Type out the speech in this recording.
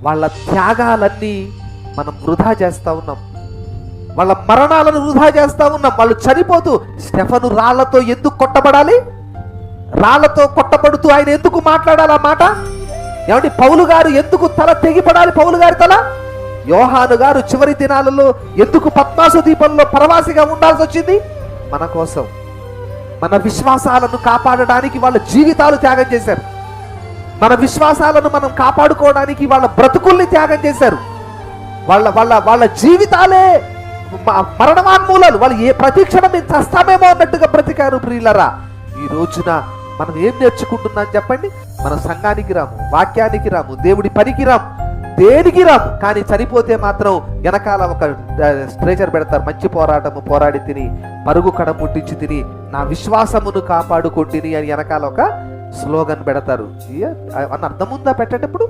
వాళ్ళ త్యాగాలన్నీ మనం వృధా చేస్తూ ఉన్నాం, వాళ్ళ మరణాలను వృధా చేస్తూ ఉన్నాం. వాళ్ళు చనిపోతూ, స్టెఫను రాళ్లతో ఎందుకు కొట్టబడాలి? రాళ్లతో కొట్టబడుతూ ఆయన ఎందుకు మాట్లాడాలి ఆ మాట? ఏమంటే పౌలు గారు ఎందుకు తల తెగిపడాలి? పౌలు గారి తల. యోహాను గారు చివరి దినాలలో ఎందుకు పద్మాసు దీపంలో పరవాసిగా ఉండాల్సి వచ్చింది? మన కోసం, మన విశ్వాసాలను కాపాడడానికి వాళ్ళ జీవితాలు త్యాగం చేశారు. మన విశ్వాసాలను మనం కాపాడుకోవడానికి వాళ్ళ బ్రతుకుల్ని త్యాగం చేశారు. వాళ్ళ వాళ్ళ వాళ్ళ జీవితాలే మరణవాన్మూలాలు. వాళ్ళు ఏ ప్రతిక్షణం మేము చస్తామేమో అన్నట్టుగా బ్రతికారు. ప్రియులరా, ఈ రోజున మనం ఏం నేర్చుకుంటున్నాం చెప్పండి? మనం సంఘానికి రాము, వాక్యానికి రాము, దేవుడి పనికి రాము, దేనికి రాము. కానీ చనిపోతే మాత్రం వెనకాల ఒక స్ట్రేచర్ పెడతారు. మంచి పోరాటము పోరాడి తిని, పరుగు కడ ముట్టించి తిని, నా విశ్వాసమును కాపాడుకుంటుని అని వెనకాల ఒక స్లోగన్ పెడతారు. అన్న అర్థం ఉందా పెట్టేటప్పుడు?